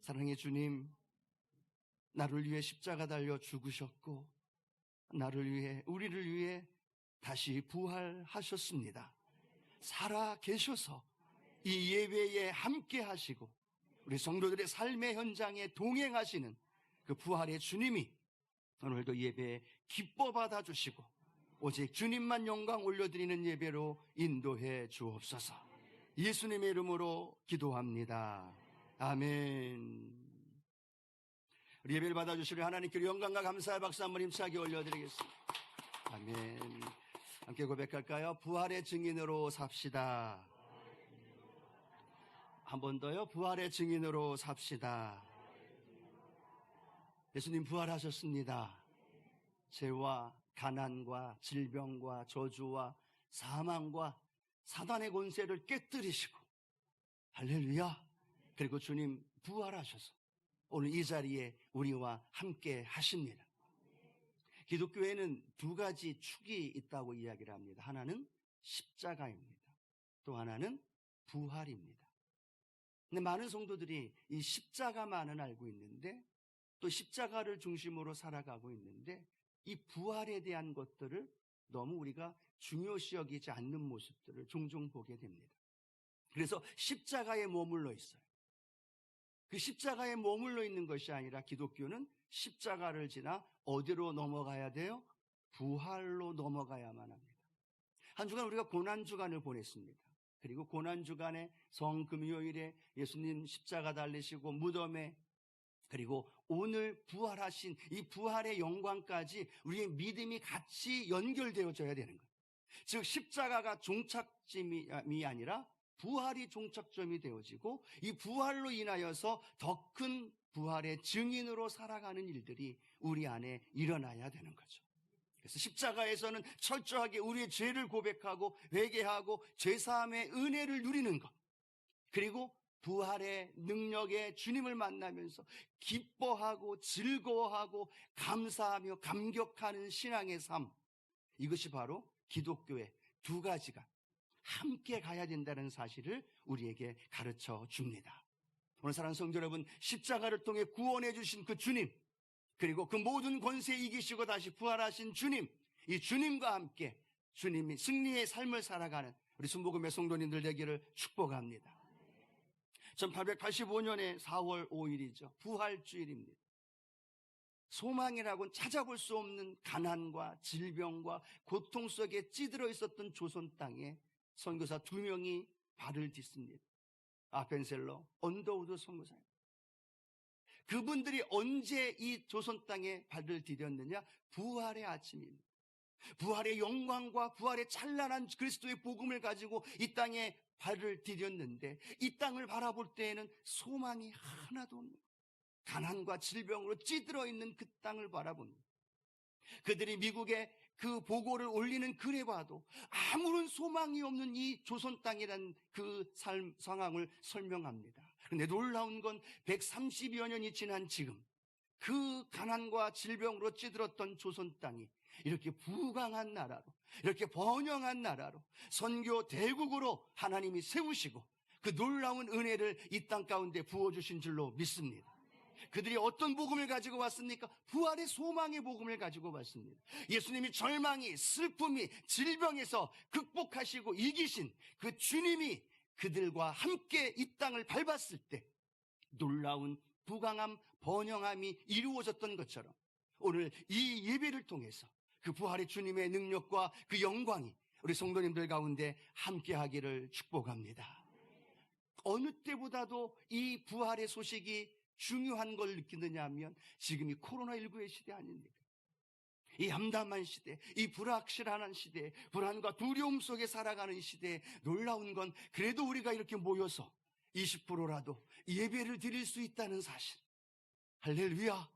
사랑의 주님, 나를 위해 십자가 달려 죽으셨고 나를 위해, 우리를 위해 다시 부활하셨습니다. 살아 계셔서 이 예배에 함께 하시고 우리 성도들의 삶의 현장에 동행하시는 그 부활의 주님이 오늘도 예배에 기뻐 받아주시고 오직 주님만 영광 올려드리는 예배로 인도해 주옵소서. 예수님의 이름으로 기도합니다. 아멘. 우리 예배를 받아주시는 하나님께 영광과 감사의 박수 한번 힘차게 올려드리겠습니다. 아멘. 함께 고백할까요? 부활의 증인으로 삽시다. 한 번 더요. 부활의 증인으로 삽시다. 예수님 부활하셨습니다. 죄와 가난과 질병과 저주와 사망과 사단의 권세를 깨뜨리시고 할렐루야. 그리고 주님 부활하셔서 오늘 이 자리에 우리와 함께 하십니다. 기독교에는 두 가지 축이 있다고 이야기를 합니다. 하나는 십자가입니다. 또 하나는 부활입니다. 근데 많은 성도들이 이 십자가만은 알고 있는데 또 십자가를 중심으로 살아가고 있는데 이 부활에 대한 것들을 너무 우리가 중요시 여기지 않는 모습들을 종종 보게 됩니다. 그래서 십자가에 머물러 있어요. 그 십자가에 머물러 있는 것이 아니라 기독교는 십자가를 지나 어디로 넘어가야 돼요? 부활로 넘어가야만 합니다. 한 주간 우리가 고난주간을 보냈습니다. 그리고 고난주간에 성금요일에 예수님 십자가 달리시고 무덤에, 그리고 오늘 부활하신 이 부활의 영광까지 우리의 믿음이 같이 연결되어져야 되는 거예요. 즉 십자가가 종착점이 아니라 부활이 종착점이 되어지고 이 부활로 인하여서 더 큰 부활의 증인으로 살아가는 일들이 우리 안에 일어나야 되는 거죠. 그래서 십자가에서는 철저하게 우리의 죄를 고백하고 회개하고 죄사함의 은혜를 누리는 것, 그리고 부활의 능력의 주님을 만나면서 기뻐하고 즐거워하고 감사하며 감격하는 신앙의 삶, 이것이 바로 기독교의 두 가지가 함께 가야 된다는 사실을 우리에게 가르쳐 줍니다. 오늘 사랑하는 성도 여러분, 십자가를 통해 구원해 주신 그 주님, 그리고 그 모든 권세 이기시고 다시 부활하신 주님, 이 주님과 함께 주님이 승리의 삶을 살아가는 우리 순복음의 성도님들 되기를 축복합니다. 1885년에 4월 5일이죠. 부활주일입니다. 소망이라고는 찾아볼 수 없는 가난과 질병과 고통 속에 찌들어 있었던 조선 땅에 선교사 2명이 발을 딛습니다. 아펜셀러, 언더우드 선교사입니다. 그분들이 언제 이 조선 땅에 발을 디뎠느냐? 부활의 아침입니다. 부활의 영광과 부활의 찬란한 그리스도의 복음을 가지고 이 땅에 발을 디뎠는데 이 땅을 바라볼 때에는 소망이 하나도 없는 거예요. 가난과 질병으로 찌들어 있는 그 땅을 바라봅니다. 그들이 미국에 그 보고를 올리는 글에 봐도 아무런 소망이 없는 이 조선 땅이라는 그 상황을 설명합니다. 그런데 놀라운 건 130여 년이 지난 지금 그 가난과 질병으로 찌들었던 조선 땅이 이렇게 부강한 나라로, 이렇게 번영한 나라로 선교 대국으로 하나님이 세우시고 그 놀라운 은혜를 이 땅 가운데 부어주신 줄로 믿습니다. 그들이 어떤 복음을 가지고 왔습니까? 부활의 소망의 복음을 가지고 왔습니다. 예수님이 절망이, 슬픔이, 질병에서 극복하시고 이기신 그 주님이 그들과 함께 이 땅을 밟았을 때 놀라운 부강함, 번영함이 이루어졌던 것처럼 오늘 이 예배를 통해서 그 부활의 주님의 능력과 그 영광이 우리 성도님들 가운데 함께하기를 축복합니다. 어느 때보다도 이 부활의 소식이 중요한 걸 느끼느냐 하면 지금이 코로나19의 시대 아닙니까? 이 암담한 시대, 이 불확실한 시대, 불안과 두려움 속에 살아가는 시대에 놀라운 건 그래도 우리가 이렇게 모여서 20%라도 예배를 드릴 수 있다는 사실. 할렐루야.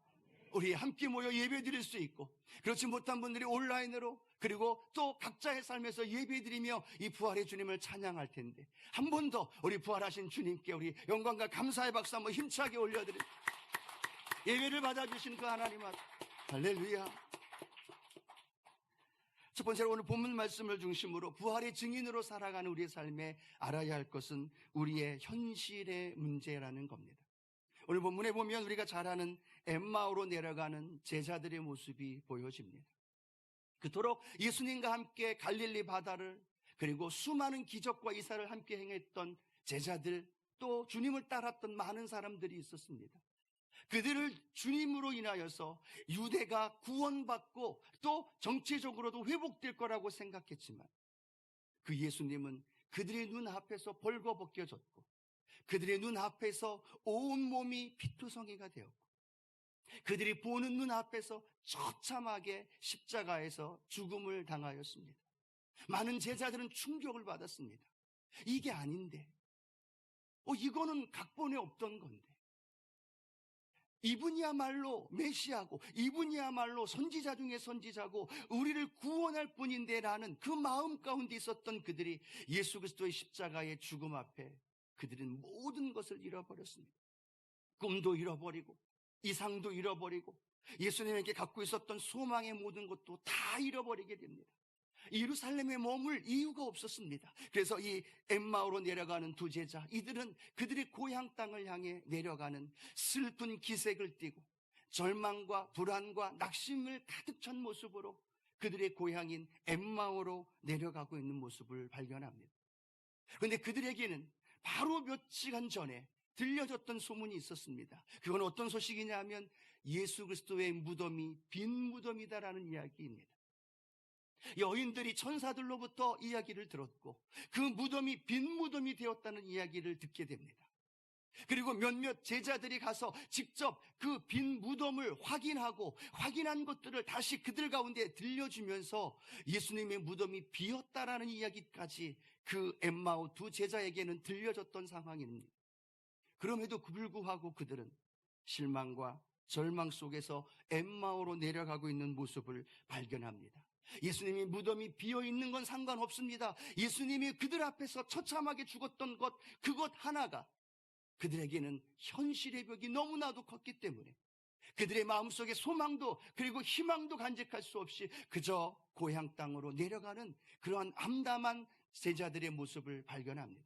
우리 함께 모여 예배 드릴 수 있고, 그렇지 못한 분들이 온라인으로, 그리고 또 각자의 삶에서 예배 드리며 이 부활의 주님을 찬양할 텐데 한 번 더 우리 부활하신 주님께 우리 영광과 감사의 박수 한번 힘차게 올려드립니다. 예배를 받아주신 그 하나님 앞에 할렐루야. 첫 번째로 오늘 본문 말씀을 중심으로 부활의 증인으로 살아가는 우리의 삶에 알아야 할 것은 우리의 현실의 문제라는 겁니다. 오늘 본문에 보면 우리가 잘 아는 엠마오로 내려가는 제자들의 모습이 보여집니다. 그토록 예수님과 함께 갈릴리 바다를, 그리고 수많은 기적과 이사를 함께 행했던 제자들, 또 주님을 따랐던 많은 사람들이 있었습니다. 그들을 주님으로 인하여서 유대가 구원받고 또 정치적으로도 회복될 거라고 생각했지만, 그 예수님은 그들의 눈앞에서 벌거벗겨졌고, 그들의 눈앞에서 온몸이 피투성이가 되었고, 그들이 보는 눈앞에서 처참하게 십자가에서 죽음을 당하였습니다. 많은 제자들은 충격을 받았습니다. 이게 아닌데, 이거는 각본에 없던 건데, 이분이야말로 메시아고, 이분이야말로 선지자 중에 선지자고 우리를 구원할 분인데 라는 그 마음 가운데 있었던 그들이 예수 그리스도의 십자가의 죽음 앞에 그들은 모든 것을 잃어버렸습니다. 꿈도 잃어버리고, 이상도 잃어버리고, 예수님에게 갖고 있었던 소망의 모든 것도 다 잃어버리게 됩니다. 예루살렘에 머물 이유가 없었습니다. 그래서 이 엠마오로 내려가는 두 제자, 이들은 그들의 고향 땅을 향해 내려가는 슬픈 기색을 띠고 절망과 불안과 낙심을 가득 찬 모습으로 그들의 고향인 엠마오로 내려가고 있는 모습을 발견합니다. 그런데 그들에게는 바로 몇 시간 전에 들려졌던 소문이 있었습니다. 그건 어떤 소식이냐 하면 예수 그리스도의 무덤이 빈 무덤이다라는 이야기입니다. 여인들이 천사들로부터 이야기를 들었고, 그 무덤이 빈 무덤이 되었다는 이야기를 듣게 됩니다. 그리고 몇몇 제자들이 가서 직접 그 빈 무덤을 확인하고, 확인한 것들을 다시 그들 가운데 들려주면서 예수님의 무덤이 비었다라는 이야기까지 그 엠마오 두 제자에게는 들려졌던 상황입니다. 그럼에도 불구하고 그들은 실망과 절망 속에서 엠마오로 내려가고 있는 모습을 발견합니다. 예수님이 무덤이 비어있는 건 상관없습니다. 예수님이 그들 앞에서 처참하게 죽었던 것, 그것 하나가 그들에게는 현실의 벽이 너무나도 컸기 때문에 그들의 마음속에 소망도 그리고 희망도 간직할 수 없이 그저 고향 땅으로 내려가는 그러한 암담한 제자들의 모습을 발견합니다.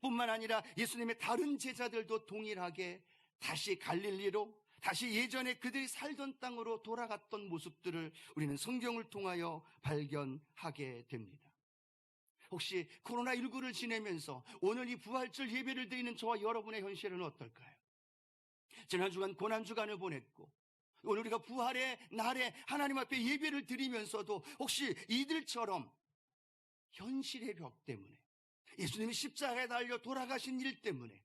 뿐만 아니라 예수님의 다른 제자들도 동일하게 다시 갈릴리로, 다시 예전에 그들이 살던 땅으로 돌아갔던 모습들을 우리는 성경을 통하여 발견하게 됩니다. 혹시 코로나19를 지내면서 오늘 이 부활절 예배를 드리는 저와 여러분의 현실은 어떨까요? 지난 주간 고난주간을 보냈고, 오늘 우리가 부활의 날에 하나님 앞에 예배를 드리면서도 혹시 이들처럼 현실의 벽 때문에, 예수님이 십자가에 달려 돌아가신 일 때문에,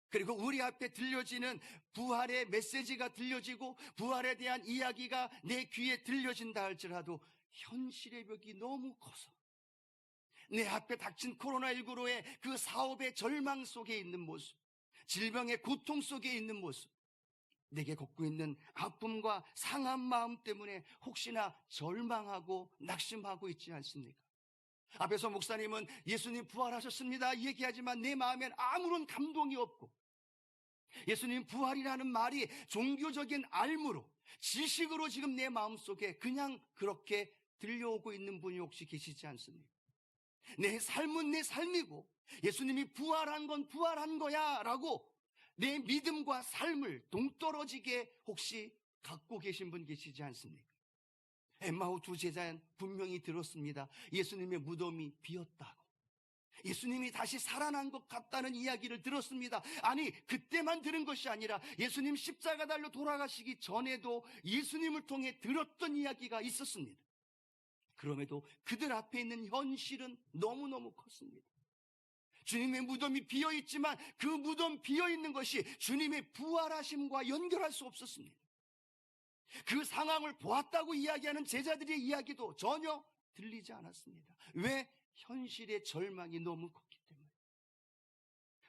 그리고 우리 앞에 들려지는 부활의 메시지가 들려지고 부활에 대한 이야기가 내 귀에 들려진다 할지라도 현실의 벽이 너무 커서 내 앞에 닥친 코로나19로의 그 사업의 절망 속에 있는 모습, 질병의 고통 속에 있는 모습, 내게 걷고 있는 아픔과 상한 마음 때문에 혹시나 절망하고 낙심하고 있지 않습니까? 앞에서 목사님은 예수님 부활하셨습니다 얘기하지만 내 마음엔 아무런 감동이 없고, 예수님 부활이라는 말이 종교적인 알무로, 지식으로 지금 내 마음속에 그냥 그렇게 들려오고 있는 분이 혹시 계시지 않습니까? 내 삶은 내 삶이고 예수님이 부활한 건 부활한 거야 라고 내 믿음과 삶을 동떨어지게 혹시 갖고 계신 분 계시지 않습니까? 엠마오 두 제자는 분명히 들었습니다. 예수님의 무덤이 비었다고, 예수님이 다시 살아난 것 같다는 이야기를 들었습니다. 아니, 그때만 들은 것이 아니라 예수님 십자가 달려 돌아가시기 전에도 예수님을 통해 들었던 이야기가 있었습니다. 그럼에도 그들 앞에 있는 현실은 너무너무 컸습니다. 주님의 무덤이 비어있지만 그 무덤 비어있는 것이 주님의 부활하심과 연결할 수 없었습니다. 그 상황을 보았다고 이야기하는 제자들의 이야기도 전혀 들리지 않았습니다. 왜? 현실의 절망이 너무 컸기 때문에.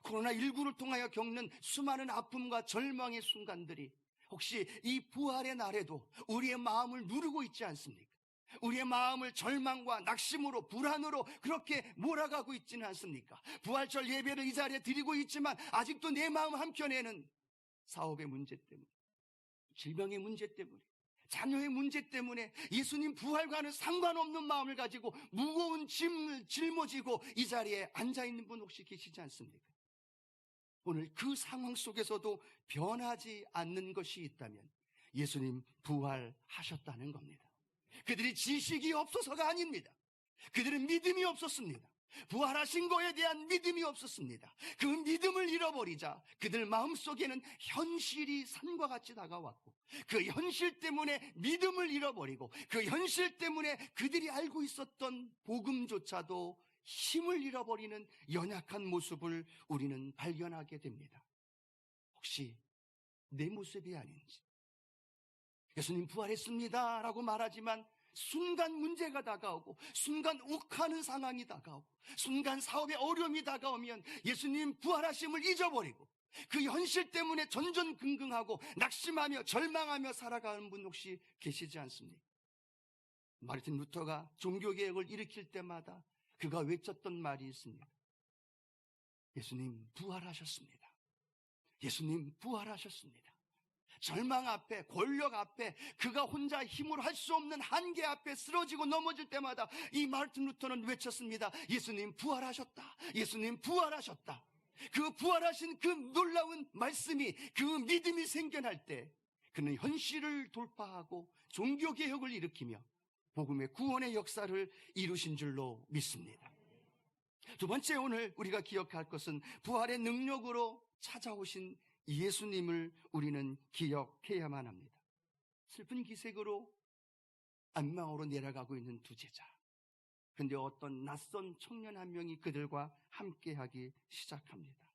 코로나19를 통하여 겪는 수많은 아픔과 절망의 순간들이 혹시 이 부활의 날에도 우리의 마음을 누르고 있지 않습니까? 우리의 마음을 절망과 낙심으로, 불안으로 그렇게 몰아가고 있지는 않습니까? 부활절 예배를 이 자리에 드리고 있지만 아직도 내 마음 한켠에는 사업의 문제 때문에, 질병의 문제 때문에, 자녀의 문제 때문에 예수님 부활과는 상관없는 마음을 가지고 무거운 짐을 짊어지고 이 자리에 앉아있는 분 혹시 계시지 않습니까? 오늘 그 상황 속에서도 변하지 않는 것이 있다면 예수님 부활하셨다는 겁니다. 그들이 지식이 없어서가 아닙니다. 그들은 믿음이 없었습니다. 부활하신 거에 대한 믿음이 없었습니다. 그 믿음을 잃어버리자 그들 마음속에는 현실이 산과 같이 다가왔고, 그 현실 때문에 믿음을 잃어버리고, 그 현실 때문에 그들이 알고 있었던 복음조차도 힘을 잃어버리는 연약한 모습을 우리는 발견하게 됩니다. 혹시 내 모습이 아닌지, 예수님 부활했습니다 라고 말하지만 순간 문제가 다가오고, 순간 욱하는 상황이 다가오고, 순간 사업에 어려움이 다가오면 예수님 부활하심을 잊어버리고 그 현실 때문에 전전긍긍하고 낙심하며 절망하며 살아가는 분 혹시 계시지 않습니까? 마르틴 루터가 종교개혁을 일으킬 때마다 그가 외쳤던 말이 있습니다. 예수님 부활하셨습니다. 예수님 부활하셨습니다. 절망 앞에, 권력 앞에, 그가 혼자 힘으로 할 수 없는 한계 앞에 쓰러지고 넘어질 때마다 이 마르틴 루터는 외쳤습니다. 예수님 부활하셨다. 예수님 부활하셨다. 그 부활하신 그 놀라운 말씀이, 그 믿음이 생겨날 때 그는 현실을 돌파하고 종교개혁을 일으키며 복음의 구원의 역사를 이루신 줄로 믿습니다. 두 번째, 오늘 우리가 기억할 것은 부활의 능력으로 찾아오신 예수님을 우리는 기억해야만 합니다. 슬픈 기색으로 안방으로 내려가고 있는 두 제자. 그런데 어떤 낯선 청년 한 명이 그들과 함께하기 시작합니다.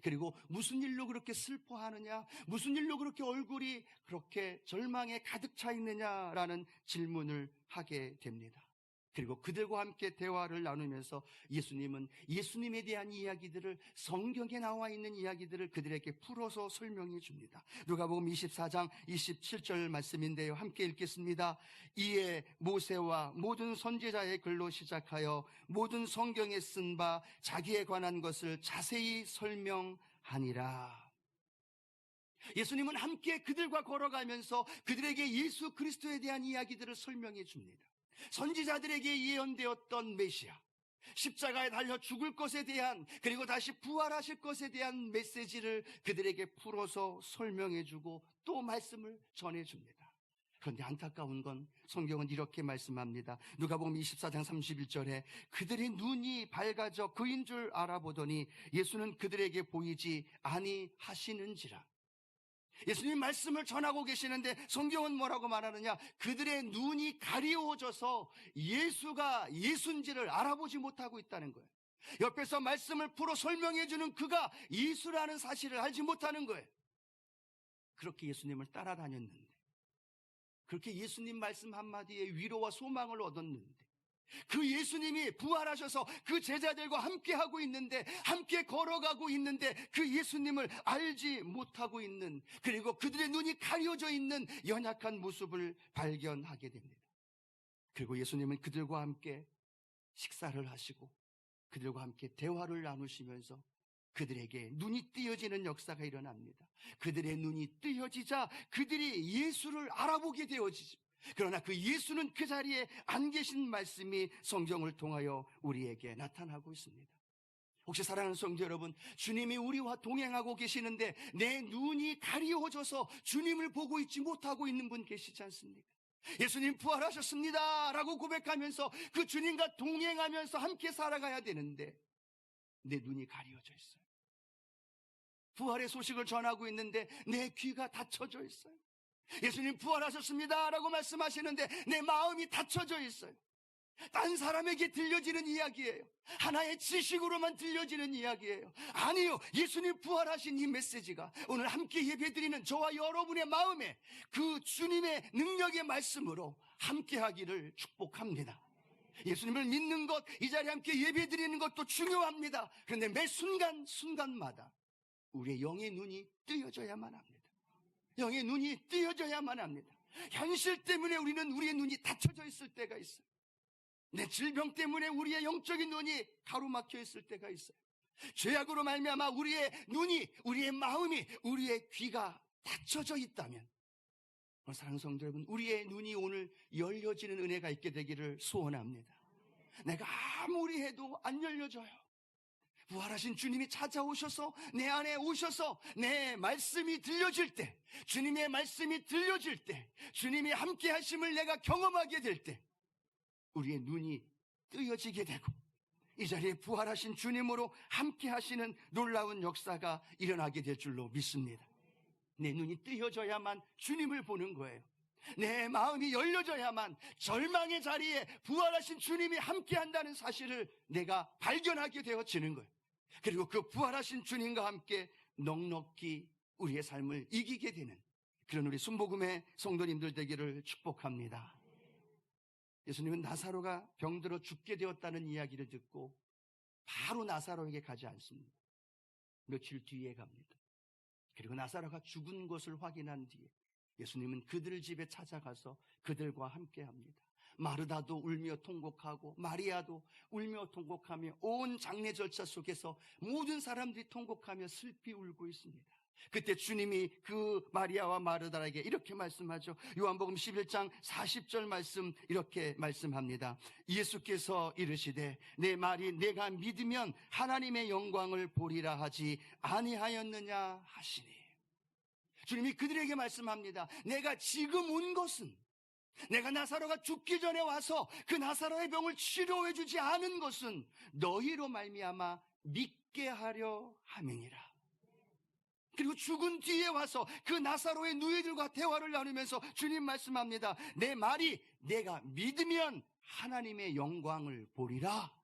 그리고 무슨 일로 그렇게 슬퍼하느냐, 무슨 일로 그렇게 얼굴이 그렇게 절망에 가득 차 있느냐라는 질문을 하게 됩니다. 그리고 그들과 함께 대화를 나누면서 예수님은 예수님에 대한 이야기들을, 성경에 나와 있는 이야기들을 그들에게 풀어서 설명해 줍니다. 누가복음 24장 27절 말씀인데요, 함께 읽겠습니다. 이에 모세와 모든 선지자의 글로 시작하여 모든 성경에 쓴 바 자기에 관한 것을 자세히 설명하니라. 예수님은 함께 그들과 걸어가면서 그들에게 예수 그리스도에 대한 이야기들을 설명해 줍니다. 선지자들에게 예언되었던 메시아, 십자가에 달려 죽을 것에 대한, 그리고 다시 부활하실 것에 대한 메시지를 그들에게 풀어서 설명해주고 또 말씀을 전해줍니다. 그런데 안타까운 건 성경은 이렇게 말씀합니다. 누가복음 24장 31절에 그들의 눈이 밝아져 그인 줄 알아보더니 예수는 그들에게 보이지 아니하시는지라. 예수님 말씀을 전하고 계시는데 성경은 뭐라고 말하느냐? 그들의 눈이 가리워져서 예수가 예수인지를 알아보지 못하고 있다는 거예요. 옆에서 말씀을 풀어 설명해주는 그가 예수라는 사실을 알지 못하는 거예요. 그렇게 예수님을 따라다녔는데, 그렇게 예수님 말씀 한마디에 위로와 소망을 얻었는데, 그 예수님이 부활하셔서 그 제자들과 함께 하고 있는데, 함께 걸어가고 있는데 그 예수님을 알지 못하고 있는, 그리고 그들의 눈이 가려져 있는 연약한 모습을 발견하게 됩니다. 그리고 예수님은 그들과 함께 식사를 하시고 그들과 함께 대화를 나누시면서 그들에게 눈이 띄어지는 역사가 일어납니다. 그들의 눈이 띄어지자 그들이 예수를 알아보게 되어지죠. 그러나 그 예수는 그 자리에 안 계신 말씀이 성경을 통하여 우리에게 나타나고 있습니다. 혹시 사랑하는 성도 여러분, 주님이 우리와 동행하고 계시는데 내 눈이 가리워져서 주님을 보고 있지 못하고 있는 분 계시지 않습니까? 예수님 부활하셨습니다 라고 고백하면서 그 주님과 동행하면서 함께 살아가야 되는데 내 눈이 가리워져 있어요. 부활의 소식을 전하고 있는데 내 귀가 닫혀져 있어요. 예수님 부활하셨습니다 라고 말씀하시는데 내 마음이 닫혀져 있어요. 딴 사람에게 들려지는 이야기예요. 하나의 지식으로만 들려지는 이야기예요. 아니요, 예수님 부활하신 이 메시지가 오늘 함께 예배드리는 저와 여러분의 마음에 그 주님의 능력의 말씀으로 함께하기를 축복합니다. 예수님을 믿는 것, 이 자리에 함께 예배드리는 것도 중요합니다. 그런데 매 순간마다 우리의 영의 눈이 뜨여져야만 합니다. 영의 눈이 뜨여져야만 합니다. 현실 때문에 우리의 눈이 닫혀져 있을 때가 있어요. 내 질병 때문에 우리의 영적인 눈이 가로막혀 있을 때가 있어요. 죄악으로 말미암아 우리의 눈이, 우리의 마음이, 우리의 귀가 닫혀져 있다면, 사랑하는 성도 여러분, 우리의 눈이 오늘 열려지는 은혜가 있게 되기를 소원합니다. 내가 아무리 해도 안 열려져요. 부활하신 주님이 찾아오셔서 내 안에 오셔서 내 말씀이 들려질 때, 주님의 말씀이 들려질 때, 주님이 함께 하심을 내가 경험하게 될 때 우리의 눈이 뜨여지게 되고 이 자리에 부활하신 주님으로 함께 하시는 놀라운 역사가 일어나게 될 줄로 믿습니다. 내 눈이 뜨여져야만 주님을 보는 거예요. 내 마음이 열려져야만 절망의 자리에 부활하신 주님이 함께 한다는 사실을 내가 발견하게 되어지는 거예요. 그리고 그 부활하신 주님과 함께 넉넉히 우리의 삶을 이기게 되는 그런 우리 순복음의 성도님들 되기를 축복합니다. 예수님은 나사로가 병들어 죽게 되었다는 이야기를 듣고 바로 나사로에게 가지 않습니다. 며칠 뒤에 갑니다. 그리고 나사로가 죽은 것을 확인한 뒤에 예수님은 그들 집에 찾아가서 그들과 함께 합니다. 마르다도 울며 통곡하고 마리아도 울며 통곡하며 온 장례 절차 속에서 모든 사람들이 통곡하며 슬피 울고 있습니다. 그때 주님이 그 마리아와 마르다에게 이렇게 말씀하죠. 요한복음 11장 40절 말씀 이렇게 말씀합니다. 예수께서 이르시되 내 말이 내가 믿으면 하나님의 영광을 보리라 하지 아니하였느냐 하시니. 주님이 그들에게 말씀합니다. 내가 지금 온 것은, 내가 나사로가 죽기 전에 와서 그 나사로의 병을 치료해 주지 않은 것은 너희로 말미암아 믿게 하려 함이니라. 그리고 죽은 뒤에 와서 그 나사로의 누이들과 대화를 나누면서 주님 말씀합니다. 내 말이 내가 믿으면 하나님의 영광을 보리라.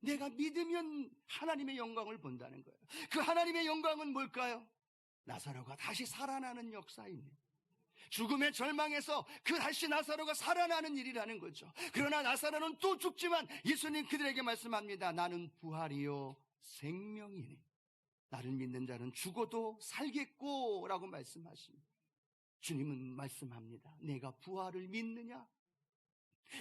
내가 믿으면 하나님의 영광을 본다는 거예요. 그 하나님의 영광은 뭘까요? 나사로가 다시 살아나는 역사입니다. 죽음의 절망에서 그 다시 나사로가 살아나는 일이라는 거죠. 그러나 나사로는 또 죽지만 예수님 그들에게 말씀합니다. 나는 부활이요 생명이니 나를 믿는 자는 죽어도 살겠고 라고 말씀하십니다. 주님은 말씀합니다. 내가 부활을 믿느냐?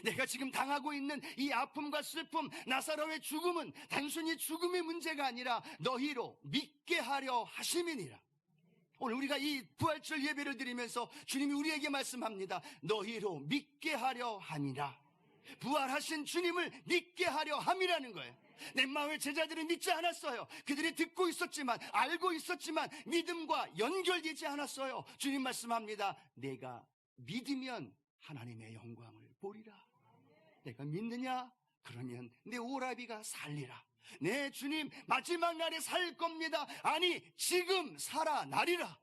내가 지금 당하고 있는 이 아픔과 슬픔, 나사로의 죽음은 단순히 죽음의 문제가 아니라 너희로 믿게 하려 하심이니라. 오늘 우리가 이 부활절 예배를 드리면서 주님이 우리에게 말씀합니다. 너희로 믿게 하려 함이라. 부활하신 주님을 믿게 하려 함이라는 거예요. 내 마음의 제자들은 믿지 않았어요. 그들이 듣고 있었지만, 알고 있었지만 믿음과 연결되지 않았어요. 주님 말씀합니다. 내가 믿으면 하나님의 영광을 보리라. 내가 믿느냐? 그러면 내 오라비가 살리라. 네, 주님 마지막 날에 살 겁니다. 아니, 지금 살아나리라.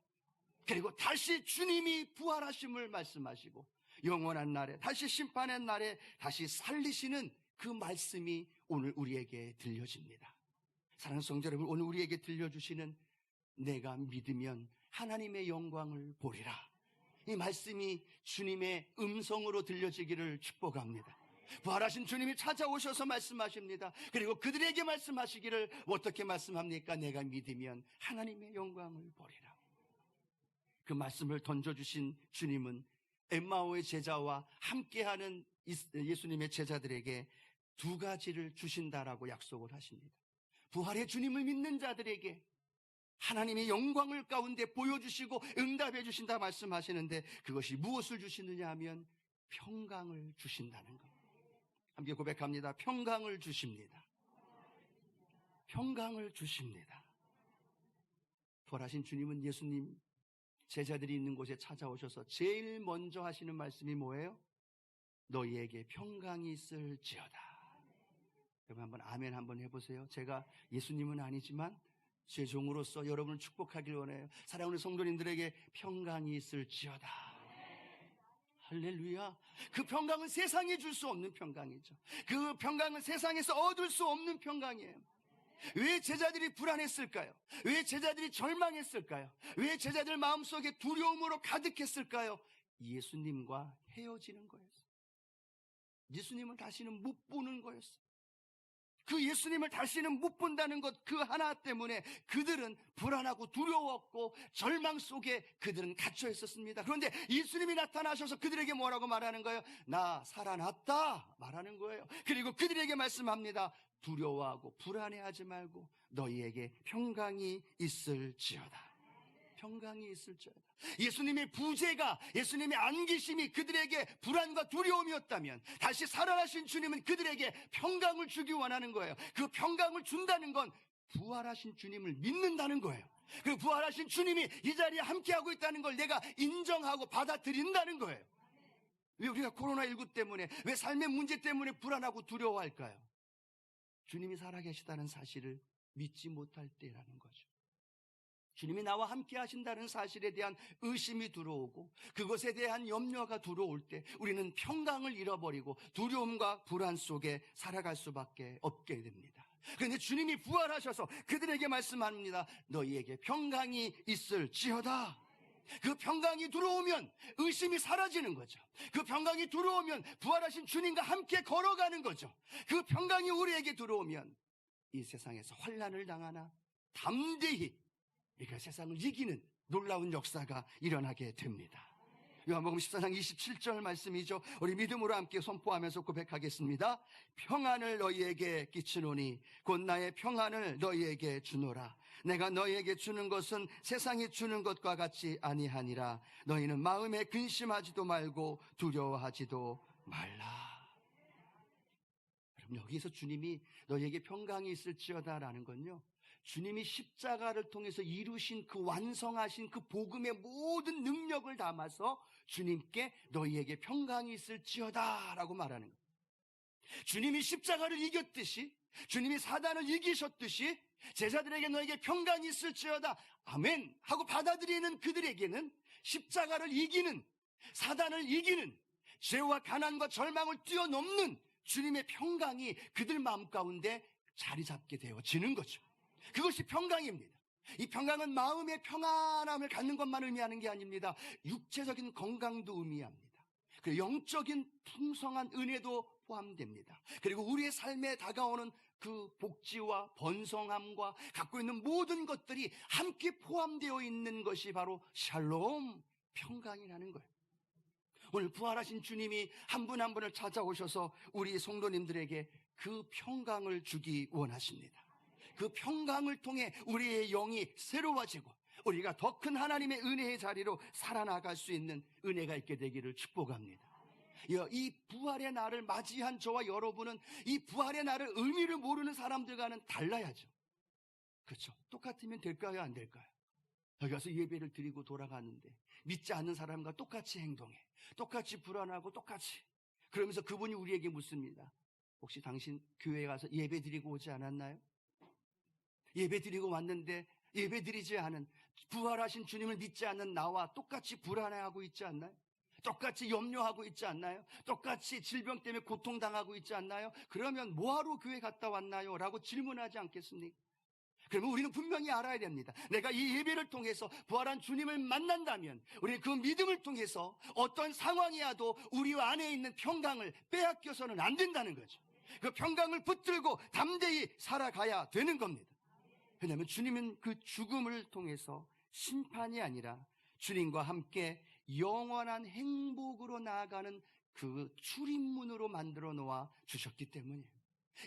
그리고 다시 주님이 부활하심을 말씀하시고 영원한 날에, 다시 심판의 날에 다시 살리시는 그 말씀이 오늘 우리에게 들려집니다. 사랑하는 성도 여러분, 오늘 우리에게 들려주시는 내가 믿으면 하나님의 영광을 보리라, 이 말씀이 주님의 음성으로 들려지기를 축복합니다. 부활하신 주님이 찾아오셔서 말씀하십니다. 그리고 그들에게 말씀하시기를 어떻게 말씀합니까? 내가 믿으면 하나님의 영광을 보리라. 그 말씀을 던져주신 주님은 엠마오의 제자와 함께하는 예수님의 제자들에게 두 가지를 주신다라고 약속을 하십니다. 부활의 주님을 믿는 자들에게 하나님의 영광을 가운데 보여주시고 응답해 주신다 말씀하시는데, 그것이 무엇을 주시느냐 하면 평강을 주신다는 겁니다. 함께 고백합니다. 평강을 주십니다. 평강을 주십니다. 부활하신 주님은 예수님 제자들이 있는 곳에 찾아오셔서 제일 먼저 하시는 말씀이 뭐예요? 너희에게 평강이 있을지어다. 여러분 한번 아멘 한번 해보세요. 제가 예수님은 아니지만 제 종으로서 여러분을 축복하길 원해요. 사랑하는 성도님들에게 평강이 있을지어다. 할렐루야. 그 평강은 세상에 줄 수 없는 평강이죠. 그 평강은 세상에서 얻을 수 없는 평강이에요. 왜 제자들이 불안했을까요? 왜 제자들이 절망했을까요? 왜 제자들 마음속에 두려움으로 가득했을까요? 예수님과 헤어지는 거였어요. 예수님을 다시는 못 보는 거였어요. 그 예수님을 다시는 못 본다는 것, 그 하나 때문에 그들은 불안하고 두려웠고 절망 속에 그들은 갇혀 있었습니다. 그런데 예수님이 나타나셔서 그들에게 뭐라고 말하는 거예요? 나 살아났다 말하는 거예요. 그리고 그들에게 말씀합니다. 두려워하고 불안해하지 말고 너희에게 평강이 있을지어다. 평강이 있을지어다. 예수님의 부재가, 예수님의 안기심이 그들에게 불안과 두려움이었다면 다시 살아나신 주님은 그들에게 평강을 주기 원하는 거예요. 그 평강을 준다는 건 부활하신 주님을 믿는다는 거예요. 그 부활하신 주님이 이 자리에 함께하고 있다는 걸 내가 인정하고 받아들인다는 거예요. 왜 우리가 코로나19 때문에, 왜 삶의 문제 때문에 불안하고 두려워할까요? 주님이 살아계시다는 사실을 믿지 못할 때라는 거죠. 주님이 나와 함께 하신다는 사실에 대한 의심이 들어오고 그것에 대한 염려가 들어올 때 우리는 평강을 잃어버리고 두려움과 불안 속에 살아갈 수밖에 없게 됩니다. 그런데 주님이 부활하셔서 그들에게 말씀합니다. 너희에게 평강이 있을지어다. 그 평강이 들어오면 의심이 사라지는 거죠. 그 평강이 들어오면 부활하신 주님과 함께 걸어가는 거죠. 그 평강이 우리에게 들어오면 이 세상에서 환난을 당하나 담대히 그 세상을 이기는 놀라운 역사가 일어나게 됩니다. 요한복음 14장 27절 말씀이죠. 우리 믿음으로 함께 선포하면서 고백하겠습니다. 평안을 너희에게 끼치노니 곧 나의 평안을 너희에게 주노라. 내가 너희에게 주는 것은 세상이 주는 것과 같이 아니하니라. 너희는 마음에 근심하지도 말고 두려워하지도 말라. 그럼 여기서 주님이 너희에게 평강이 있을지어다라는 건요, 주님이 십자가를 통해서 이루신 그 완성하신 그 복음의 모든 능력을 담아서 주님께 너희에게 평강이 있을지어다 라고 말하는 거예요. 주님이 십자가를 이겼듯이, 주님이 사단을 이기셨듯이 제자들에게 너에게 평강이 있을지어다 아멘 하고 받아들이는 그들에게는 십자가를 이기는, 사단을 이기는, 죄와 가난과 절망을 뛰어넘는 주님의 평강이 그들 마음 가운데 자리 잡게 되어지는 거죠. 그것이 평강입니다. 이 평강은 마음의 평안함을 갖는 것만 의미하는 게 아닙니다. 육체적인 건강도 의미합니다. 그리고 영적인 풍성한 은혜도 포함됩니다. 그리고 우리의 삶에 다가오는 그 복지와 번성함과 갖고 있는 모든 것들이 함께 포함되어 있는 것이 바로 샬롬, 평강이라는 거예요. 오늘 부활하신 주님이 한 분 한 분을 찾아오셔서 우리 성도님들에게 그 평강을 주기 원하십니다. 그 평강을 통해 우리의 영이 새로워지고 우리가 더 큰 하나님의 은혜의 자리로 살아나갈 수 있는 은혜가 있게 되기를 축복합니다. 이 부활의 날을 맞이한 저와 여러분은 이 부활의 날을 의미를 모르는 사람들과는 달라야죠. 그렇죠? 똑같으면 될까요? 안 될까요? 여기 가서 예배를 드리고 돌아가는데 믿지 않는 사람과 똑같이 행동해, 똑같이 불안하고 똑같이, 그러면서 그분이 우리에게 묻습니다. 혹시 당신 교회에 가서 예배 드리고 오지 않았나요? 예배 드리고 왔는데 예배 드리지 않은, 부활하신 주님을 믿지 않는 나와 똑같이 불안해하고 있지 않나요? 똑같이 염려하고 있지 않나요? 똑같이 질병 때문에 고통당하고 있지 않나요? 그러면 뭐하러 교회 갔다 왔나요? 라고 질문하지 않겠습니까? 그러면 우리는 분명히 알아야 됩니다. 내가 이 예배를 통해서 부활한 주님을 만난다면 우리는 그 믿음을 통해서 어떤 상황이 와도 우리 안에 있는 평강을 빼앗겨서는 안 된다는 거죠. 그 평강을 붙들고 담대히 살아가야 되는 겁니다. 왜냐하면 주님은 그 죽음을 통해서 심판이 아니라 주님과 함께 영원한 행복으로 나아가는 그 출입문으로 만들어 놓아 주셨기 때문이에요.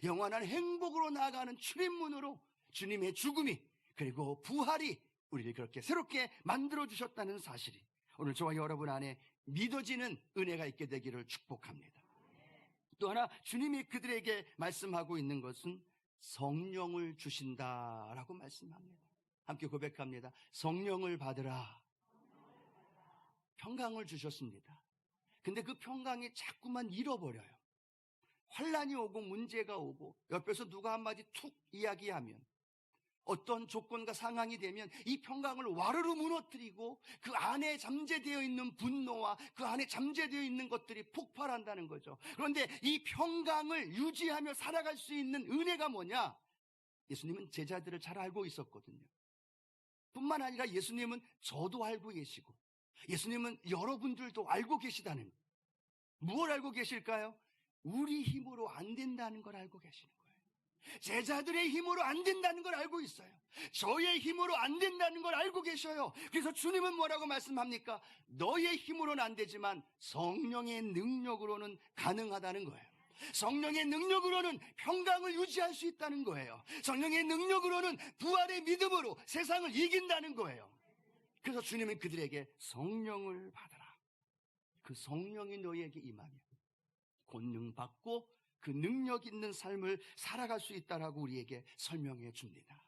영원한 행복으로 나아가는 출입문으로 주님의 죽음이, 그리고 부활이 우리를 그렇게 새롭게 만들어 주셨다는 사실이 오늘 저와 여러분 안에 믿어지는 은혜가 있게 되기를 축복합니다. 또 하나 주님이 그들에게 말씀하고 있는 것은 성령을 주신다라고 말씀합니다. 함께 고백합니다. 성령을 받으라. 평강을 주셨습니다. 근데 그 평강이 자꾸만 잃어버려요. 환난이 오고 문제가 오고 옆에서 누가 한마디 툭 이야기하면, 어떤 조건과 상황이 되면 이 평강을 와르르 무너뜨리고 그 안에 잠재되어 있는 분노와 그 안에 잠재되어 있는 것들이 폭발한다는 거죠. 그런데 이 평강을 유지하며 살아갈 수 있는 은혜가 뭐냐? 예수님은 제자들을 잘 알고 있었거든요. 뿐만 아니라 예수님은 저도 알고 계시고 예수님은 여러분들도 알고 계시다는 거예요. 무엇을 알고 계실까요? 우리 힘으로 안 된다는 걸 알고 계시는 거예요. 제자들의 힘으로 안 된다는 걸 알고 있어요. 저의 힘으로 안 된다는 걸 알고 계셔요. 그래서 주님은 뭐라고 말씀합니까? 너의 힘으로는 안 되지만 성령의 능력으로는 가능하다는 거예요. 성령의 능력으로는 평강을 유지할 수 있다는 거예요. 성령의 능력으로는 부활의 믿음으로 세상을 이긴다는 거예요. 그래서 주님은 그들에게 성령을 받아라. 그 성령이 너희에게 임하면 권능 받고 그 능력 있는 삶을 살아갈 수 있다라고 우리에게 설명해 줍니다.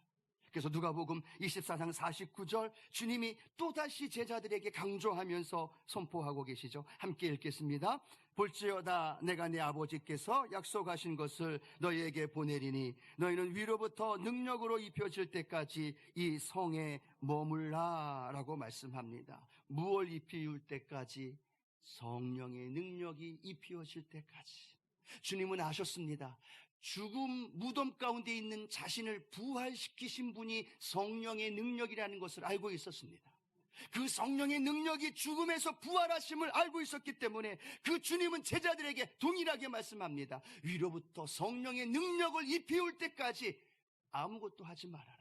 그래서 누가복음 24장 49절 주님이 또다시 제자들에게 강조하면서 선포하고 계시죠. 함께 읽겠습니다. 볼지어다 내가 내 아버지께서 약속하신 것을 너희에게 보내리니 너희는 위로부터 능력으로 입혀질 때까지 이 성에 머물라 라고 말씀합니다. 무엇 입히울 때까지? 성령의 능력이 입히어질 때까지. 주님은 아셨습니다. 죽음 무덤 가운데 있는 자신을 부활시키신 분이 성령의 능력이라는 것을 알고 있었습니다. 그 성령의 능력이 죽음에서 부활하심을 알고 있었기 때문에 그 주님은 제자들에게 동일하게 말씀합니다. 위로부터 성령의 능력을 입히올 때까지 아무것도 하지 말아라.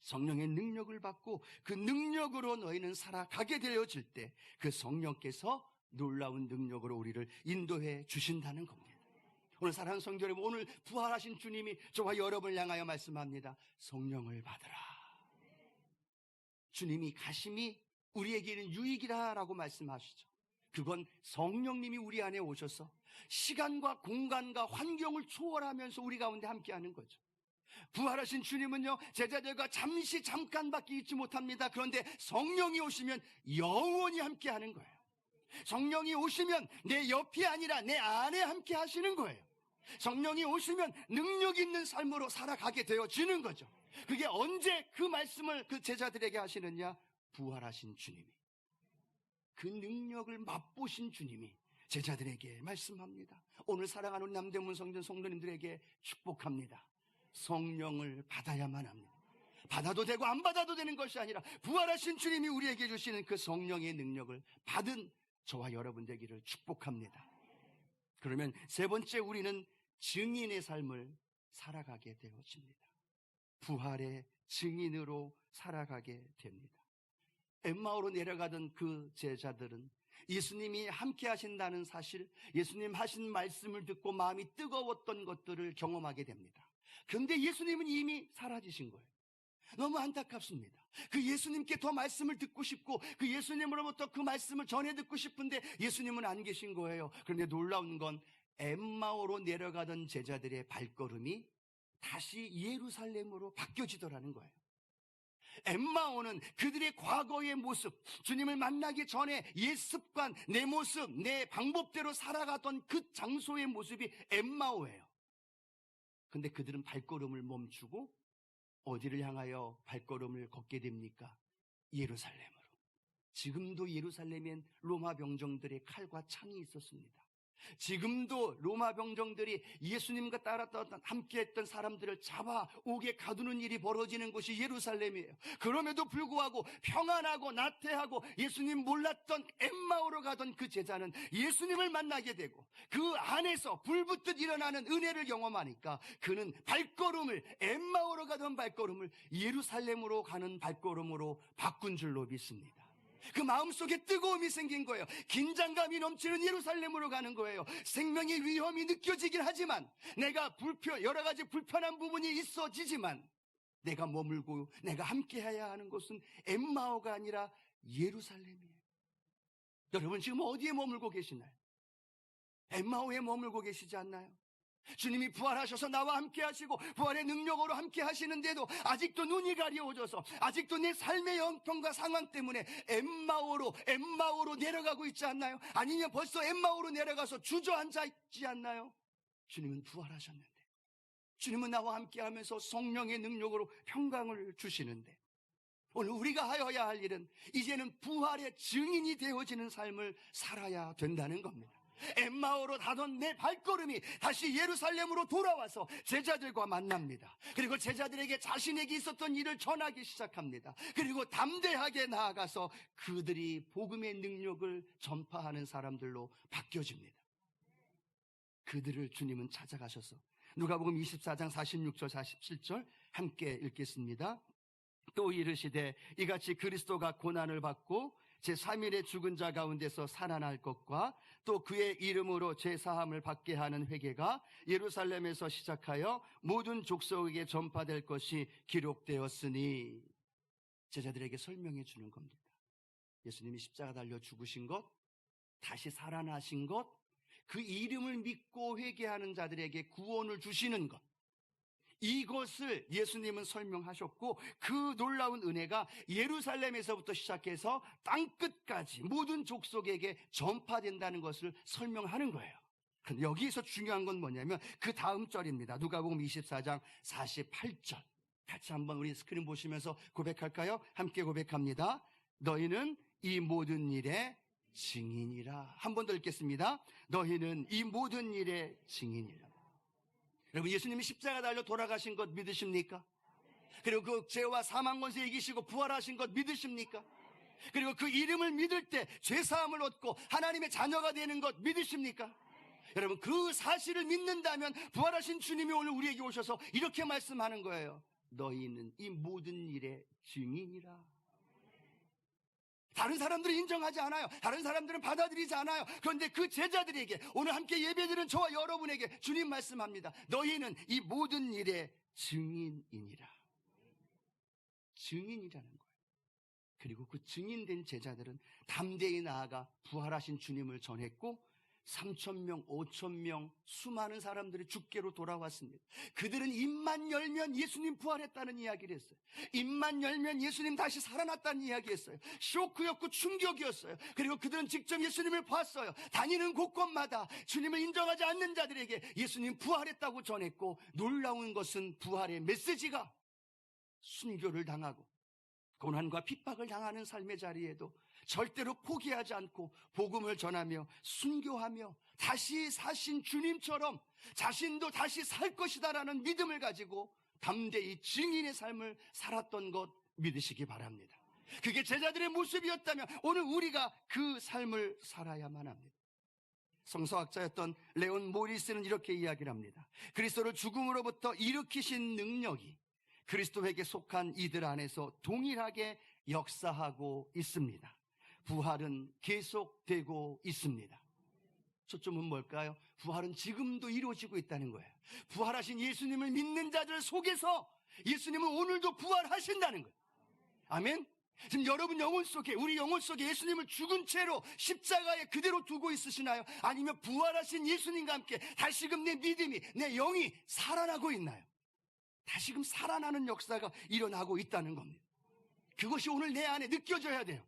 성령의 능력을 받고 그 능력으로 너희는 살아가게 되어질 때 그 성령께서 놀라운 능력으로 우리를 인도해 주신다는 겁니다. 오늘 사랑하는 성도 여러분, 오늘 부활하신 주님이 저와 여러분을 향하여 말씀합니다. 성령을 받으라. 주님이 가심이 우리에게는 유익이라고 말씀하시죠. 그건 성령님이 우리 안에 오셔서 시간과 공간과 환경을 초월하면서 우리 가운데 함께하는 거죠. 부활하신 주님은요, 제자들과 잠깐밖에 있지 못합니다. 그런데 성령이 오시면 영원히 함께하는 거예요. 성령이 오시면 내 옆이 아니라 내 안에 함께 하시는 거예요. 성령이 오시면 능력 있는 삶으로 살아가게 되어지는 거죠. 그게 언제 그 말씀을 그 제자들에게 하시느냐? 부활하신 주님이, 그 능력을 맛보신 주님이 제자들에게 말씀합니다. 오늘 사랑하는 남대문 성전 성도님들에게 축복합니다. 성령을 받아야만 합니다. 받아도 되고 안 받아도 되는 것이 아니라 부활하신 주님이 우리에게 주시는 그 성령의 능력을 받은 저와 여러분 되기를 축복합니다. 그러면 세 번째, 우리는 증인의 삶을 살아가게 되어집니다. 부활의 증인으로 살아가게 됩니다. 엠마오로 내려가던 그 제자들은 예수님이 함께 하신다는 사실, 예수님 하신 말씀을 듣고 마음이 뜨거웠던 것들을 경험하게 됩니다. 그런데 예수님은 이미 사라지신 거예요. 너무 안타깝습니다. 그 예수님께 더 말씀을 듣고 싶고 그 예수님으로부터 그 말씀을 전해 듣고 싶은데 예수님은 안 계신 거예요. 그런데 놀라운 건 엠마오로 내려가던 제자들의 발걸음이 다시 예루살렘으로 바뀌어지더라는 거예요. 엠마오는 그들의 과거의 모습, 주님을 만나기 전에 옛 습관, 내 모습, 내 방법대로 살아가던 그 장소의 모습이 엠마오예요. 근데 그들은 발걸음을 멈추고 어디를 향하여 발걸음을 걷게 됩니까? 예루살렘으로. 지금도 예루살렘엔 로마 병정들의 칼과 창이 있었습니다. 지금도 로마 병정들이 예수님과 따랐던 함께했던 사람들을 잡아 옥에 가두는 일이 벌어지는 곳이 예루살렘이에요. 그럼에도 불구하고 평안하고 나태하고 예수님 몰랐던 엠마오로 가던 그 제자는 예수님을 만나게 되고 그 안에서 불붙듯 일어나는 은혜를 경험하니까 그는 발걸음을, 엠마오로 가던 발걸음을 예루살렘으로 가는 발걸음으로 바꾼 줄로 믿습니다. 그 마음속에 뜨거움이 생긴 거예요. 긴장감이 넘치는 예루살렘으로 가는 거예요. 생명의 위험이 느껴지긴 하지만, 내가 여러 가지 불편한 부분이 있어지지만, 내가 머물고 내가 함께 해야 하는 곳은 엠마오가 아니라 예루살렘이에요. 여러분 지금 어디에 머물고 계시나요? 엠마오에 머물고 계시지 않나요? 주님이 부활하셔서 나와 함께 하시고 부활의 능력으로 함께 하시는데도 아직도 눈이 가려워져서 아직도 내 삶의 형편과 상황 때문에 엠마오로 내려가고 있지 않나요? 아니면 벌써 엠마오로 내려가서 주저앉아 있지 않나요? 주님은 부활하셨는데, 주님은 나와 함께 하면서 성령의 능력으로 평강을 주시는데, 오늘 우리가 하여야 할 일은 이제는 부활의 증인이 되어지는 삶을 살아야 된다는 겁니다. 엠마오로 가던 내 발걸음이 다시 예루살렘으로 돌아와서 제자들과 만납니다. 그리고 제자들에게 자신에게 있었던 일을 전하기 시작합니다. 그리고 담대하게 나아가서 그들이 복음의 능력을 전파하는 사람들로 바뀌어집니다. 그들을 주님은 찾아가셔서 누가복음 24장 46절 47절 함께 읽겠습니다. 또 이르시되 이같이 그리스도가 고난을 받고 제3일에 죽은 자 가운데서 살아날 것과 또 그의 이름으로 제사함을 받게 하는 회개가 예루살렘에서 시작하여 모든 족속에게 전파될 것이 기록되었으니, 제자들에게 설명해 주는 겁니다. 예수님이 십자가 달려 죽으신 것, 다시 살아나신 것, 그 이름을 믿고 회개하는 자들에게 구원을 주시는 것, 이것을 예수님은 설명하셨고, 그 놀라운 은혜가 예루살렘에서부터 시작해서 땅끝까지 모든 족속에게 전파된다는 것을 설명하는 거예요. 그런데 여기에서 중요한 건 뭐냐면 그 다음 절입니다. 누가복음 24장 48절. 같이 한번 우리 스크린 보시면서 고백할까요? 함께 고백합니다. 너희는 이 모든 일의 증인이라. 한 번 더 읽겠습니다. 너희는 이 모든 일의 증인이라. 여러분, 예수님이 십자가 달려 돌아가신 것 믿으십니까? 그리고 그 죄와 사망 권세 이기시고 부활하신 것 믿으십니까? 그리고 그 이름을 믿을 때 죄사함을 얻고 하나님의 자녀가 되는 것 믿으십니까? 여러분, 그 사실을 믿는다면 부활하신 주님이 오늘 우리에게 오셔서 이렇게 말씀하는 거예요. 너희는 이 모든 일의 증인이라. 다른 사람들은 인정하지 않아요. 다른 사람들은 받아들이지 않아요. 그런데 그 제자들에게, 오늘 함께 예배드리는 저와 여러분에게 주님 말씀합니다. 너희는 이 모든 일의 증인이니라. 증인이라는 거예요. 그리고 그 증인된 제자들은 담대히 나아가 부활하신 주님을 전했고 3,000명, 5,000명 수많은 사람들이 주께로 돌아왔습니다. 그들은 입만 열면 예수님 부활했다는 이야기를 했어요. 입만 열면 예수님 다시 살아났다는 이야기했어요. 쇼크였고 충격이었어요. 그리고 그들은 직접 예수님을 봤어요. 다니는 곳곳마다 주님을 인정하지 않는 자들에게 예수님 부활했다고 전했고, 놀라운 것은 부활의 메시지가 순교를 당하고 고난과 핍박을 당하는 삶의 자리에도 절대로 포기하지 않고 복음을 전하며 순교하며 다시 사신 주님처럼 자신도 다시 살 것이다라는 믿음을 가지고 담대히 증인의 삶을 살았던 것 믿으시기 바랍니다. 그게 제자들의 모습이었다면 오늘 우리가 그 삶을 살아야만 합니다. 성서학자였던 레온 모리스는 이렇게 이야기를 합니다. 그리스도를 죽음으로부터 일으키신 능력이 그리스도에게 속한 이들 안에서 동일하게 역사하고 있습니다. 부활은 계속되고 있습니다. 초점은 뭘까요? 부활은 지금도 이루어지고 있다는 거예요. 부활하신 예수님을 믿는 자들 속에서 예수님은 오늘도 부활하신다는 거예요. 아멘? 지금 여러분 영혼 속에, 우리 영혼 속에 예수님을 죽은 채로 십자가에 그대로 두고 있으시나요? 아니면 부활하신 예수님과 함께 다시금 내 믿음이, 내 영이 살아나고 있나요? 다시금 살아나는 역사가 일어나고 있다는 겁니다. 그것이 오늘 내 안에 느껴져야 돼요.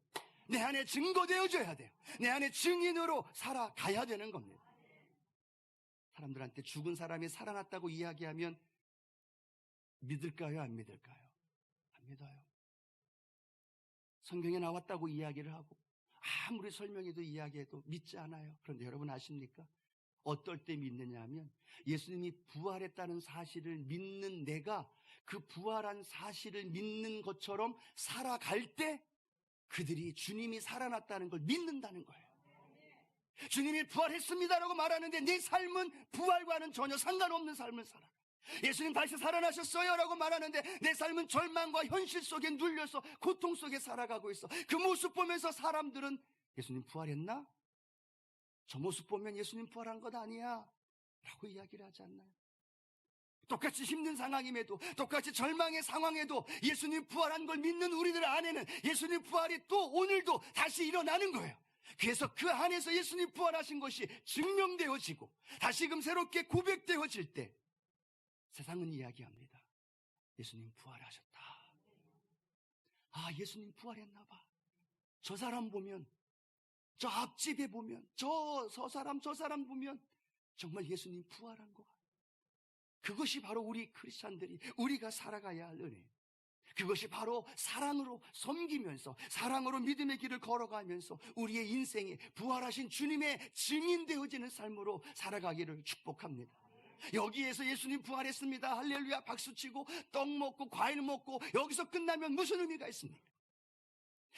내 안에 증거되어져야 돼요. 내 안에 증인으로 살아가야 되는 겁니다. 사람들한테 죽은 사람이 살아났다고 이야기하면 믿을까요? 안 믿을까요? 안 믿어요. 성경에 나왔다고 이야기를 하고 아무리 설명해도 이야기해도 믿지 않아요. 그런데 여러분 아십니까? 어떨 때 믿느냐 하면 예수님이 부활했다는 사실을 믿는 내가 그 부활한 사실을 믿는 것처럼 살아갈 때 그들이 주님이 살아났다는 걸 믿는다는 거예요. 주님이 부활했습니다라고 말하는데 내 삶은 부활과는 전혀 상관없는 삶을 살아. 예수님 다시 살아나셨어요 라고 말하는데 내 삶은 절망과 현실 속에 눌려서 고통 속에 살아가고 있어. 그 모습 보면서 사람들은 예수님 부활했나? 저 모습 보면 예수님 부활한 것 아니야 라고 이야기를 하지 않나요? 똑같이 힘든 상황임에도, 똑같이 절망의 상황에도 예수님 부활한 걸 믿는 우리들 안에는 예수님 부활이 또 오늘도 다시 일어나는 거예요. 그래서 그 안에서 예수님 부활하신 것이 증명되어지고 다시금 새롭게 고백되어질 때 세상은 이야기합니다. 예수님 부활하셨다. 아, 예수님 부활했나 봐. 저 사람 보면, 저 앞집에 보면, 저 사람 보면 정말 예수님 부활한 것 같아요. 그것이 바로 우리 크리스찬들이 우리가 살아가야 할 은혜예요. 그것이 바로 사랑으로 섬기면서 사랑으로 믿음의 길을 걸어가면서 우리의 인생에 부활하신 주님의 증인되어지는 삶으로 살아가기를 축복합니다. 여기에서 예수님 부활했습니다 할렐루야 박수치고 떡 먹고 과일 먹고 여기서 끝나면 무슨 의미가 있습니까?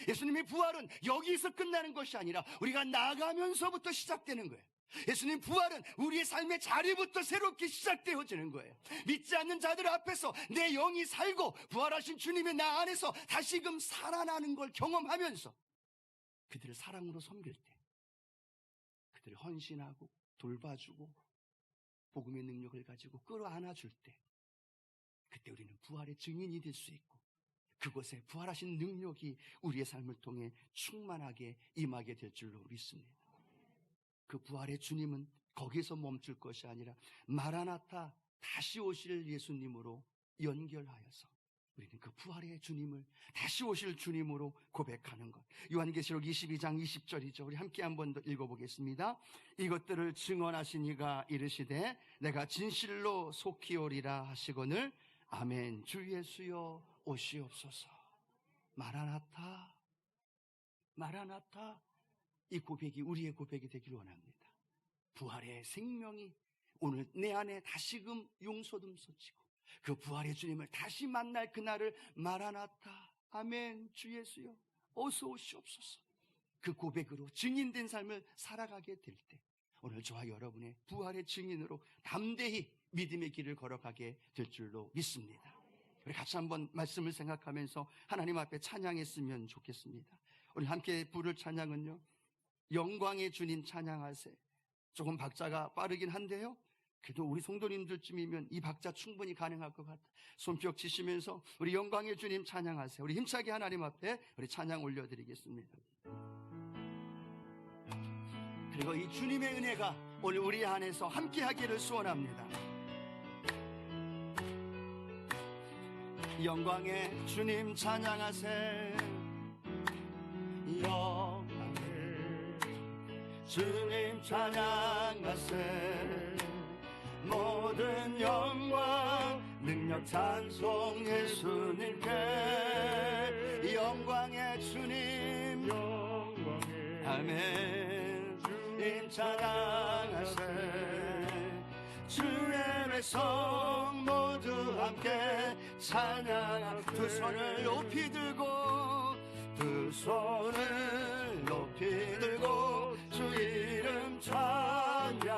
예수님의 부활은 여기서 끝나는 것이 아니라 우리가 나가면서부터 시작되는 거예요. 예수님 부활은 우리의 삶의 자리부터 새롭게 시작되어지는 거예요. 믿지 않는 자들 앞에서 내 영이 살고 부활하신 주님의 나 안에서 다시금 살아나는 걸 경험하면서 그들을 사랑으로 섬길 때, 그들을 헌신하고 돌봐주고 복음의 능력을 가지고 끌어안아줄 때, 그때 우리는 부활의 증인이 될 수 있고 그곳에 부활하신 능력이 우리의 삶을 통해 충만하게 임하게 될 줄로 믿습니다. 그 부활의 주님은 거기서 멈출 것이 아니라 마라나타, 다시 오실 예수님으로 연결하여서 우리는 그 부활의 주님을 다시 오실 주님으로 고백하는 것. 요한계시록 22장 20절이죠. 우리 함께 한 번 더 읽어보겠습니다. 이것들을 증언하신 이가 이르시되 내가 진실로 속히 오리라 하시거늘 아멘. 주 예수여 오시옵소서. 마라나타, 마라나타. 이 고백이 우리의 고백이 되길 원합니다. 부활의 생명이 오늘 내 안에 다시금 용서듬 솟치고 그 부활의 주님을 다시 만날 그날을 마라나타, 아멘, 주 예수여 어서 오시옵소서. 그 고백으로 증인된 삶을 살아가게 될 때 오늘 저와 여러분의 부활의 증인으로 담대히 믿음의 길을 걸어가게 될 줄로 믿습니다. 우리 같이 한번 말씀을 생각하면서 하나님 앞에 찬양했으면 좋겠습니다. 우리 함께 부를 찬양은요, 영광의 주님 찬양하세. 조금 박자가 빠르긴 한데요, 그래도 우리 성도님들쯤이면 이 박자 충분히 가능할 것 같아요. 손뼉 치시면서 우리 영광의 주님 찬양하세요. 우리 힘차게 하나님 앞에 우리 찬양 올려드리겠습니다. 그리고 이 주님의 은혜가 오늘 우리 안에서 함께하기를 소원합니다. 영광의 주님 찬양하세. 영광의 주님 찬양하세. 모든 영광 능력 찬송 예수님께. 영광의 주님 아멘 주님 찬양하세. 주의 백성 모두 함께 찬양. 두 손을 높이 들고 두 손을 높이 들고 주 이름 찬양.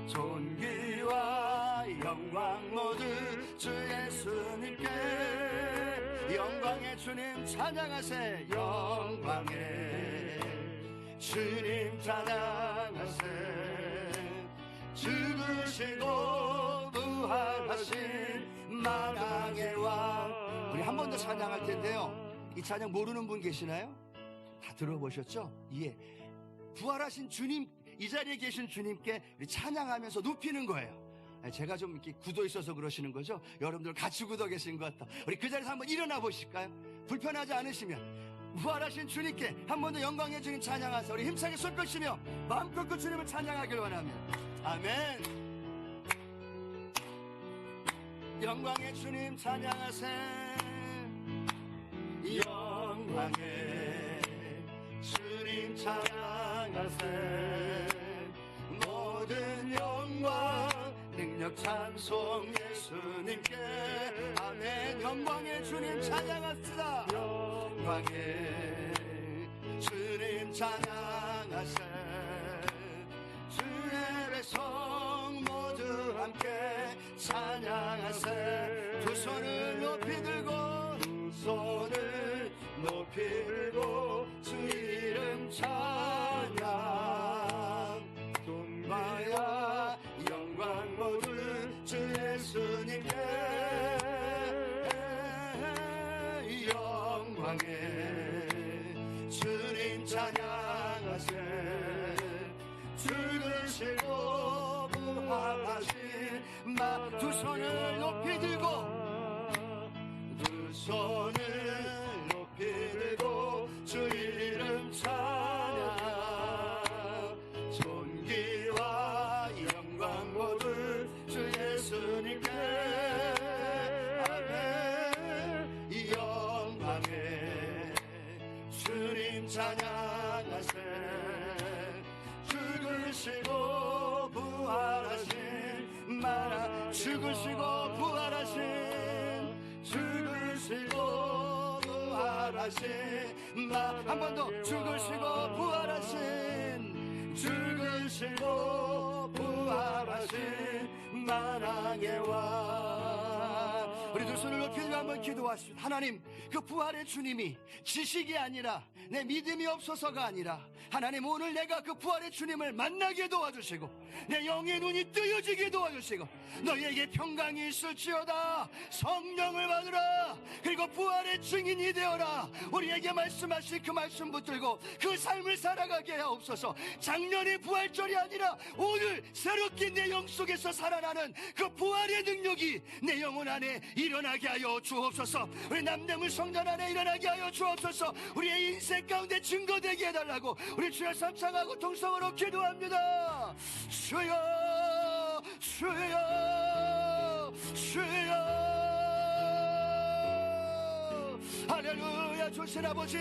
존귀와 영광 모두 주 예수님께. 영광의 주님 찬양하세. 영광의 주님 찬양하세. 죽으시고 부활하신 만왕의 왕. 우리 한 번 더 찬양할 텐데요, 이 찬양 모르는 분 계시나요? 다 들어보셨죠? 예, 부활하신 주님, 이 자리에 계신 주님께 우리 찬양하면서 눕히는 거예요. 제가 좀 이렇게 굳어 있어서 그러시는 거죠? 여러분들 같이 굳어 계신 것 같다. 우리 그 자리에서 한번 일어나 보실까요? 불편하지 않으시면 부활하신 주님께 한 번 더 영광의 주님 찬양하세요. 우리 힘차게 손끝이며 마음껏 그 주님을 찬양하길 원합니다. 아멘. 영광의 주님 찬양하세. 영광의 주님 찬양하세. 모든 영광 능력 찬송 예수님께. 아멘. 영광의 주님 찬양합시다. 영광의 주님 찬양하세. 주의 백성 모두 함께 찬양하세. 두 손을 높이 들고 두 손을 높이 들고 주 이름 찬양. 존귀와 영광 모두 주 예수님께. 영광의 주님 찬양하세. 죽으시고 부활하신 두 손을 높이 들고 두 손을 높이 들고 주 이름 찬양. 존귀와 영광 모두 주 예수님께. 아멘. 이 영광의 주님 찬양하세. 죽으시고 부활하신 마라. 죽으시고 부활하신 죽으시고 부활하신 한 번 더. 죽으시고 부활하신 죽으시고 부활하신 만왕의 왕. 우리 두 손을 높이 들고 한번 기도하십시다. 하나님, 그 부활의 주님이 지식이 아니라 내 믿음이 없어서가 아니라 하나님, 오늘 내가 그 부활의 주님을 만나게 도와주시고 내 영의 눈이 뜨여지게 도와주시고 너희에게 평강이 있을지어다. 성령을 받으라. 그리고 부활의 증인이 되어라. 우리에게 말씀하신 그 말씀 붙들고 그 삶을 살아가게 하옵소서. 작년의 부활절이 아니라 오늘 새롭게 내 영 속에서 살아나는 그 부활의 능력이 내 영혼 안에 일어나게 하여 주옵소서. 우리 남대문 성전 안에 일어나게 하여 주옵소서. 우리의 인생 가운데 증거되게 해달라고 우리 주여 삼창하고 통성으로 기도합니다. 주여 주여 주여. 할렐루야. 주신 아버지